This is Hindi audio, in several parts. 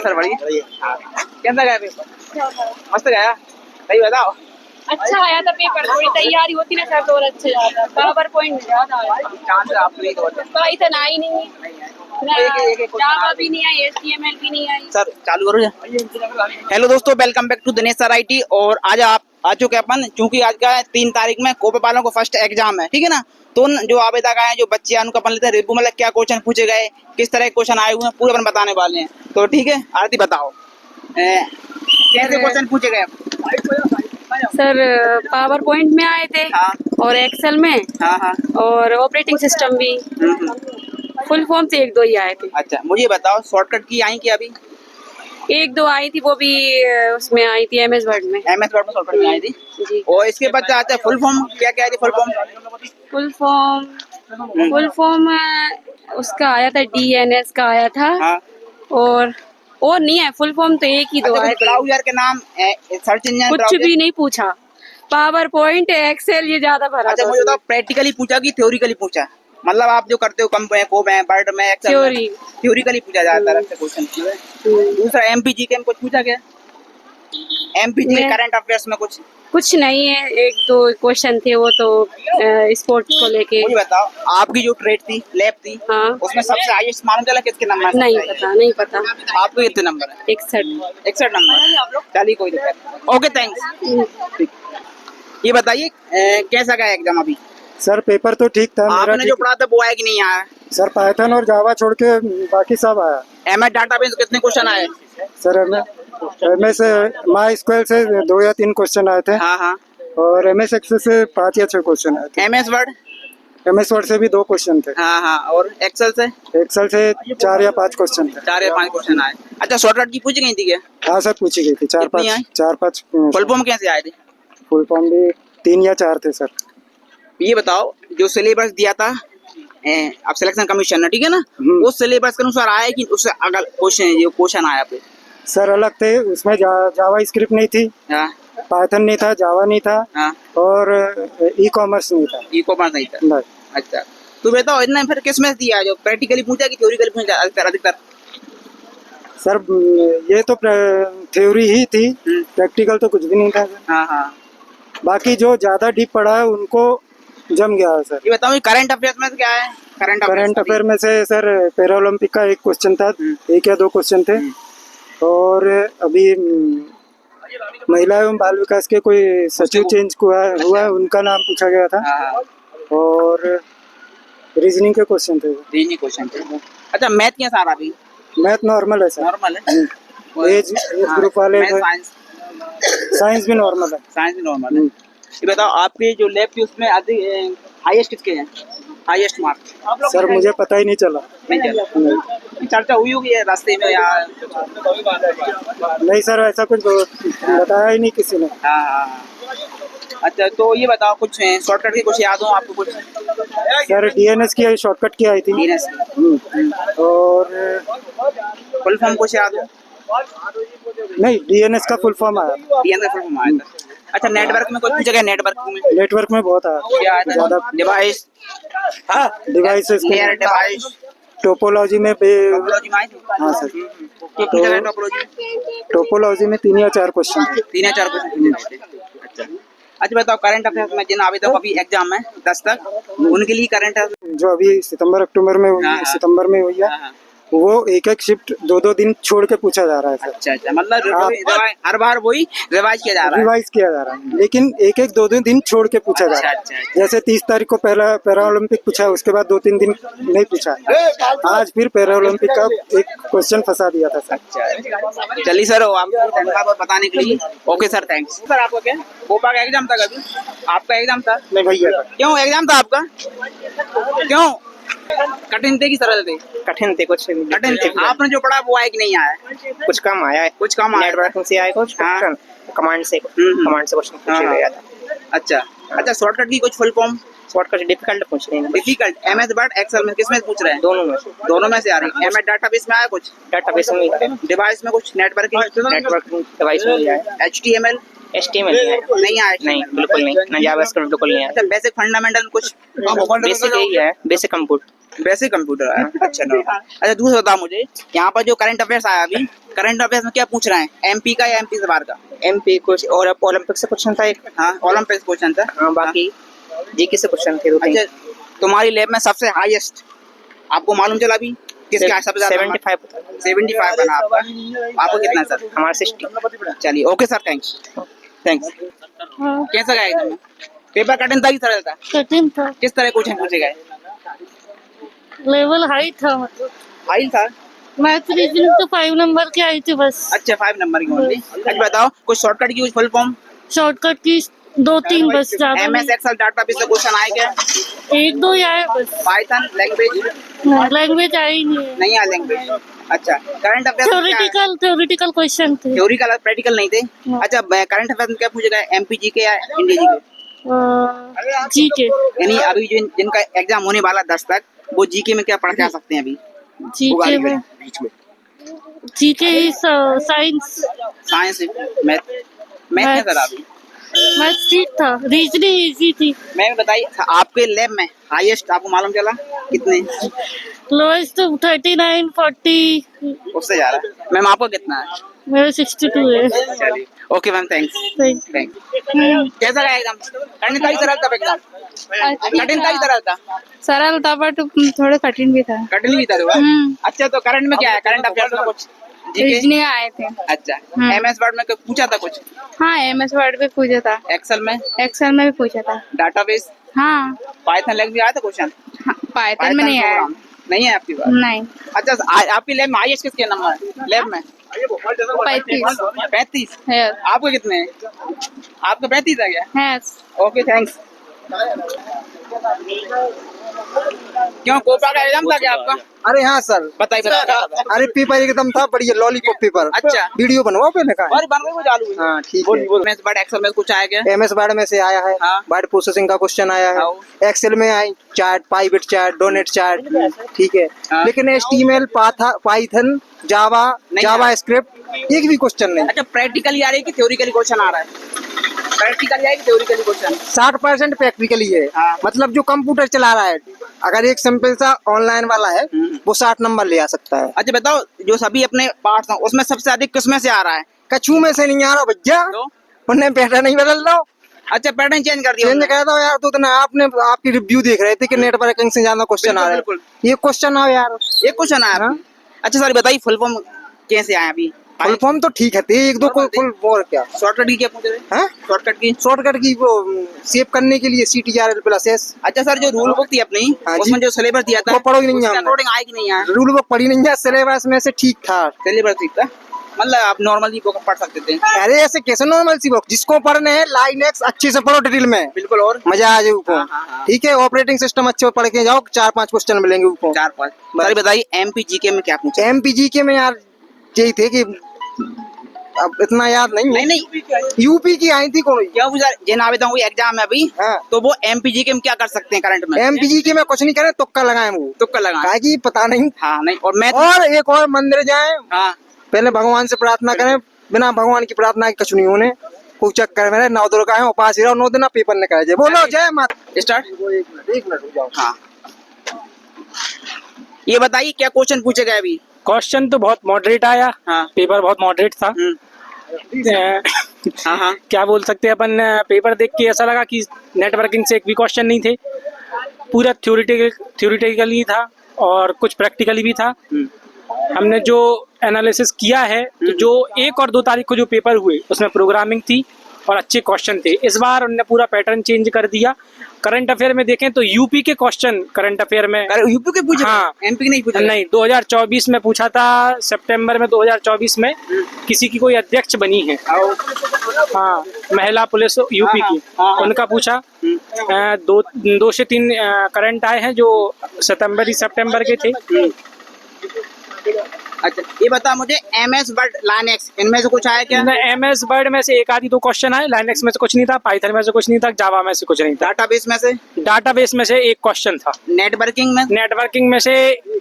सर बढ़िया। कैसा गया पेपर? मस्त गया। सही बताओ। अच्छा आया था पेपर, थोड़ी तैयारी होती ना सर तो और अच्छे जाता। पावर पॉइंट ज्यादा आया। चांस आप नहीं होते। पाइथन आई नहीं, जावा भी नहीं आई, HTML भी नहीं आई। सर चालू करो। हेलो दोस्तों, welcome back to Dinesh sir IT। और आज आप आ चुके अपन, क्योंकि आज का 3 तारीख में कोपे वालों को फर्स्ट एग्जाम है, ठीक है ना। तो जो आवेदक आए, जो बच्चे उनको अपन लेते हैं रिव्यू, मतलब क्या क्वेश्चन पूछे गए, किस तरह के क्वेश्चन आए हुए हैं, पूरे अपन बताने वाले हैं। तो ठीक है, आरती बताओ कैसे क्वेश्चन पूछे गए? सर पावर पॉइंट में आए थे। हाँ। और एक्सेल में। हाँ। और ऑपरेटिंग सिस्टम भी। फुल फॉर्म से 1-2 ही आए थे। अच्छा, मुझे बताओ शॉर्टकट की आई कि अभी? 1-2 आई थी, वो भी उसमें आई थी MS वर्ड में। MS वर्ड में शॉर्टकट की आई थी जी। और इसके बाद आता है फुल फॉर्म। क्या क्या है फुल फॉर्म? फुल फॉर्म उसका आया था, DNS का आया था। हाँ। और नहीं है, फुल फॉर्म तो एक ही 2 आए थे। ब्राउजर के नाम, सर्च इंजन, कुछ भी नहीं पूछा। पावर पॉइंट, एक्सेल ये ज्यादा भरा। अच्छा मुझे बताओ, प्रैक्टिकली पूछा कि थ्योरिकली पूछा? मतलब आप जो करते हो कोप में, वर्ड में, एक्सेल में, थ्योरिकली पूछा जाता है क्वेश्चन। दूसरा MPGK में कुछ पूछा क्या? MPG करंट अफेयर्स में कुछ नहीं है। 1-2 क्वेश्चन थे, वो तो स्पोर्ट्स को लेके। मुझे बताओ, आपकी जो ट्रेड थी, लैब थी, हाँ, उसमें सबसे हाईएस्ट मालूम चला किसके नंबर? नहीं पता। आपको कितने नंबर है? 61 नंबर। चलिए कोई दिक्कत। Okay, thanks. ये बताइए कैसा गया एग्जाम अभी? सर पेपर तो ठीक था। आपने जो पढ़ा था वो आया कि नहीं आया? सर पाइथन और जावा छोड़ के बाकी सब आया। MS डाटाबेस कितने क्वेश्चन आए? सर MS MySQL से 2 या 3 क्वेश्चन आए थे। हाँ। और MS Excel से 5 या 6 क्वेश्चन आए थे। MS वर्ड से भी 2 क्वेश्चन थे। हाँ। और एक्सेल से 4 या 5 क्वेश्चन थे। 4 या 5 क्वेश्चन आए। अच्छा, शॉर्टकट की पूछी गई थी क्या? हाँ सर, पूछी गई थी 4-5। फुल फॉर्म कैसे आए थे? फुल फॉर्म भी 3 या 4 थे सर। ये बताओ, जो सिलेबस दिया था अब सिलेक्शन कमीशन ने, ठीक है ना, वो सिलेबस के अनुसार आया कि उससे अगल क्वेश्चन आया पे? सर अलग थे उसमें। जावा स्क्रिप्ट नहीं थी, पाइथन नहीं था, जावा नहीं था, और ई-कॉमर्स नहीं था। अच्छा, तो बताओ इतना फिर किस में दिया, जो प्रैक्टिकली पूछा कि थ्योरिकली पूछा अधिकतर? सर ये तो थ्योरी ही थी, प्रैक्टिकल तो कुछ भी नहीं था। हाँ। बाकी जो ज्यादा डीप पढ़ा है उनको जम गया है सर। ये बताओ, करंट अफेयर्स में क्या है? करंट अफेयर में से सर पैरा ओलंपिक का 1 क्वेश्चन था, 1 या 2 क्वेश्चन थे। और अभी महिला एवं बाल विकास के कोई सचिव चेंज हुआ है, उनका नाम पूछा गया था। और रीजनिंग के क्वेश्चन थे। अच्छा, मैथ क्या सारा? अभी मैथ नॉर्मल है सर। नॉर्मल है। एज ग्रुप वाले। साइंस भी नॉर्मल है। ये बताओ, आपके जो लैब थी उसमें अधिक हाईएस्ट किसके हैं? Highest marks? सर मुझे पता ही नहीं चला। चर्चा हुई होगी रास्ते में या? नहीं सर, ऐसा कुछ बताया ही नहीं किसी ने। हाँ। अच्छा, तो ये बताओ, कुछ शॉर्टकट की कुछ याद हो आपको कुछ? सर DNS की शॉर्टकट की आई थी। DNS और फुल फॉर्म कुछ याद हो? नहीं, DNS का फुल फॉर्म आया। DNS का फुल फॉर्म आया था। अच्छा, नेटवर्क में कुछ पूछा गया? नेटवर्क में बहुत आया ज्यादा। डिवाइस, डिवाइस टोपोलॉजी में हाँ सर। टोपोलॉजी में 3 या 4 क्वेश्चन थे। अच्छा बताओ, करंट अफेयर्स में जिन आवेदक अभी एग्जाम है 10 तक, उनके लिए करंट जो अभी सितंबर में हुई है, वो एक शिफ्ट 2-2 दिन छोड़ के पूछा जा रहा है सर। अच्छा, मतलब हर बार वही रिवाइज किया जा रहा है। लेकिन 2-2 दिन छोड़ के पूछा जा रहा है। जैसे 30 तारीख को पहला पैरा ओलंपिक पूछा, उसके बाद 2-3 दिन नहीं पूछा। आज फिर पैरा ओलंपिक का एक क्वेश्चन फंसा दिया था सर। चलिए सर, आपको बताने के लिए ओके सर, थैंक्स सर। आपका क्या कोपा का एग्जाम था? कभी आपका एग्जाम था? नहीं भैया। क्यों एग्जाम था आपका? क्यों कठिन थे कि सरल थे? कठिन थे, कुछ कठिन थे। आपने जो पढ़ा वो आया कि नहीं आया? कुछ कम आया है। नेटवर्किंग से आया, कुछ कमांड से क्वेश्चन पूछा गया था। अच्छा, शॉर्टकट की कुछ फुल फॉर्म? शॉर्टकट डिफिकल्ट पूछ रहे हैं। डिफिकल्ट MS वर्ड एक्सेल में किसमें पूछ रहे हैं? दोनों में से आ रही है। MS डाटाबेस में आया कुछ? डाटाबेस में डिवाइस में कुछ? नेटवर्किंग डिवाइस में आया। HTML नहीं आया? नहीं, बिल्कुल नहीं। ना जावास्क्रिप्ट बिल्कुल नहीं आया। अच्छा, बेसिक फंडामेंटल कुछ? बेसिक यही है, बेसिक कंप्यूटर। वैसे कंप्यूटर आया। अच्छा नो। अच्छा दूसरा बताओ मुझे, यहाँ पर जो करंट अफेयर्स आया अभी, करंट अफेयर्स में क्या पूछ रहे हैं, एमपी का या एमपी से बाहर का? एमपी कुछ और ओलंपिक से क्वेश्चन था एक। हाँ ओलंपिक्स क्वेश्चन था। हाँ, बाकी जीके से क्वेश्चन थे 2-3। अच्छा तुम्हारी लैब में सबसे हाईएस्ट आपको मालूम चला अभी किसका सबसे ज्यादा? 75 75 बना आपका। आपको कितना सर? हमारा 60। चलिए ओके सर, थैंक्स थैंक्स। कैसा गया एग्जाम में? पेपर कठिन था कि सरल था? कठिन था, किस तरह क्वेश्चन पूछे गए? लेवल हाई था, मतलब हाई था। मैथ रीजनिंग तो 5 नंबर की आई थी बस। अच्छा 5 नंबर की ओनली। अच्छा बताओ कुछ शॉर्टकट की, कुछ फुल फॉर्म? शॉर्टकट की 2-3 बस, ज्यादा एमएस एक्सेल डाटाबेस से क्वेश्चन आए क्या? नहीं। 1-2 ही आए बस। पाइथन लैंग्वेज लैंग्वेज आई नहीं है। नहीं है लैंग्वेज। अच्छा करंट अफेयर्स थ्योरेटिकल क्वेश्चन थे। थ्योरी का प्रैक्टिकल नहीं थे। हाँ। अच्छा करंट अफेयर्स में क्या पूछेगा, एमपीजी के या इंडिया जी जीके के? यानी अभी जिनका एग्जाम होने वाला 10 तक, वो जीके में क्या पढ़ के आ सकते हैं अभी? जीके में जीके ही साइंस साइंस मैथ में सर अभी मैथ ठीक था, रीजनिंग इजी थी। मैम बताइए आपके लैब में हाईएस्ट आपको मालूम चला कितने? लोएस्ट 39, 40, उससे जा रहा है। मैम आपको कितना है? मेरे 62 है। चलिए okay ma'am, thanks Thank thanks. कैसा गया एग्जाम? कठिन था कि सरल था एग्जाम? कठिन था कि सरल था? सरल था बट थोड़ा कठिन भी था। कठिन भी था थोड़ा। अच्छा तो करंट में क्या है, करंट अफेयर्स में कुछ जीके? रीजनिंग आए थे। अच्छा एमएस वर्ड में पूछा था कुछ? हाँ एमएस वर्ड पे पूछा था, एक्सेल में, एक्सेल में भी पूछा था। डाटाबेस, हाँ पाइथन लैंग्वेज आया था क्वेश्चन? पाइथन में नहीं आया। प्रोग्राम नहीं है आपकी बात? नहीं। अच्छा आपकी लैब में हाईएस्ट किसके नंबर है लैब में? 35 35। है। आपको कितने हैं? आपको 35 आ गया। है। Okay thanks. क्यों कोपा का एग्जाम था क्या आपका? अरे हाँ सर, बताइए अरे पेपर एकदम था बढ़िया, लॉलीपॉप पेपर। अच्छा वीडियो बनवाओ पहले का। और बन रही वो चालू है। हाँ ठीक है। एमएस वर्ड एक्सेल में कुछ आया क्या? एमएस वर्ड में से आया है, हाँ। वर्ड प्रोसेसिंग का क्वेश्चन आया है, हाँ। एक्सेल में आई chart, pivot chart, donut chart, ठीक है। हाँ। लेकिन एचटीएमएल, पाइथन, जावा, नहीं जावा स्क्रिप्ट एक भी क्वेश्चन नहीं। अच्छा प्रैक्टिकली आ रही है कि थ्योरिकली क्वेश्चन आ रहा है? प्रैक्टिकली है कि थ्योरिकली क्वेश्चन? 60% प्रैक्टिकली है। हाँ। मतलब जो कंप्यूटर चला रहा है, अगर एक सिंपल सा ऑनलाइन वाला है वो 60 नंबर ले आ सकता है। अच्छा बताओ जो सभी अपने पार्ट्स हैं उसमें सबसे अधिक किसमें से आ रहा है? कछू में से नहीं आ रहा भैया, तो? उन्हें पैटर्न नहीं बदल दो। अच्छा पैटर्न चेंज कर दिया चेंज उन्होंने। कर दो यार, तो इतना आपने आपकी रिव्यू देख रहे थे कि नेटवर्किंग से ज्यादा क्वेश्चन आ रहा है। बिल्कुल। ये क्वेश्चन आओ यार। ये क्वेश्चन आया। हाँ। अच्छा सर बताइए फुल फॉर्म कैसे आया अभी? फुल फॉर्म तो ठीक है, एक दो को फुल और क्या। शॉर्टकट की क्या पूछ रहे हैं? हैं? शॉर्टकट की? शॉर्टकट की वो सेव करने के लिए CTRL+S। अच्छा सर जो रूल बुक थी अपनी हाँ जी। उसमें जो सिलेबस दिया था वो पढ़ो ही नहीं उसके हमने। अकॉर्डिंग आए कि नहीं आया? रूल बुक पढ़ी नहीं है, सिलेबस में से ठीक था। सिलेबस ठीक था, मतलब आप नॉर्मली बुक पढ़ सकते थे। अरे ऐसे कैसे नॉर्मल सी बुक, जिसको पढ़ने है लाइनेक्स अच्छे से पढ़ो डिटेल में, बिल्कुल। और मजा आ जाए ऊपर। हाँ। ठीक है, ऑपरेटिंग सिस्टम अच्छे पढ़ के जाओ, 4-5 क्वेश्चन मिलेंगे ऊपर। 4-5। सर बताइए एमपीजीके में क्या पूछा? MPG के में यार यही थे कि अब इतना याद नहीं है। नहीं यूपी की आई थी कौन? क्या पूछा? जिन आवेदन हुई एग्जाम है अभी, हाँ। तो वो एमपीजीके में क्या कर सकते हैं करंट में? MPG के में कुछ नहीं करे, तुक्का लगाए वो, तुक्का लगा। काहे की पता नहीं। हाँ नहीं और मैं और एक और मंदिर जाए, हाँ पहले भगवान से प्रार्थना करें, बिना भगवान की प्रार्थना के कुछ नहीं होने। कोई चक्कर में नौ दुर्गा है, उपास ही रहो 9 दिन, पेपर निकाल जाए। बोलो जय माता। स्टार्ट। एक मिनट रुक जाओ। हाँ ये बताइए क्या क्वेश्चन पूछे गए अभी? क्वेश्चन तो बहुत मॉडरेट आया। हाँ। पेपर बहुत मॉडरेट था। हाँ क्या बोल सकते हैं अपन, पेपर देख के ऐसा लगा कि नेटवर्किंग से एक भी क्वेश्चन नहीं थे, पूरा थ्योरेटिकली था और कुछ प्रैक्टिकली भी था। हमने जो एनालिसिस किया है, तो जो 1 और 2 तारीख को जो पेपर हुए उसमें प्रोग्रामिंग थी और अच्छे क्वेश्चन थे। इस बार उन्होंने पूरा पैटर्न चेंज कर दिया। करंट अफेयर में देखें तो यूपी के क्वेश्चन करंट अफेयर में, यूपी के पूछे? हाँ। एमपी के नहीं पूछे? नहीं 2024 में पूछा था, सितंबर में 2024 में किसी की कोई अध्यक्ष बनी है, हाँ, महिला पुलिस यूपी की, उनका पूछा। 2 से 3 करंट आए हैं जो सितंबर के थे। अच्छा ये बता मुझे एमएस वर्ड लाइनेक्स इनमें से कुछ आया क्या? एमएस वर्ड में से 1 आधी 2 क्वेश्चन आए, लाइनेक्स में से कुछ नहीं था, पाइथन में से कुछ नहीं था, जावा में से कुछ नहीं था। डाटाबेस में से? डाटाबेस में से 1 क्वेश्चन था। नेटवर्किंग में? नेटवर्किंग में से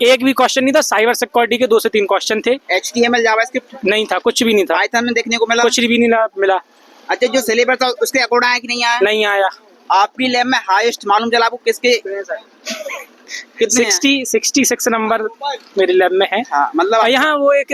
1 भी क्वेश्चन नहीं था। साइबर सिक्योरिटी के 2 से 3 क्वेश्चन थे। HTML जावास्क्रिप्ट नहीं था, कुछ भी नहीं था। पाइथन में देखने को मिला? कुछ भी नहीं मिला। अच्छा जो सिलेबस था उसके अकॉर्डिंग आया कि नहीं आया? नहीं आया। आपकी लैब में हाईएस्ट मालूम चला आपको किसके कितने हैं? 66 नंबर मेरे लैब में है। हाँ, मतलब और यहाँ वो एक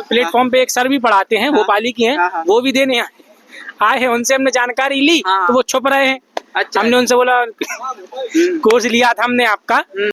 प्लेटफॉर्म पे एक सर भी पढ़ाते हैं, भोपाली की हैं, हाँ, हाँ। वो भी देने आए हैं, उनसे हमने जानकारी ली हाँ। तो वो छुप रहे हैं। अच्छा हमने उनसे बोला कोर्स लिया था हमने आपका,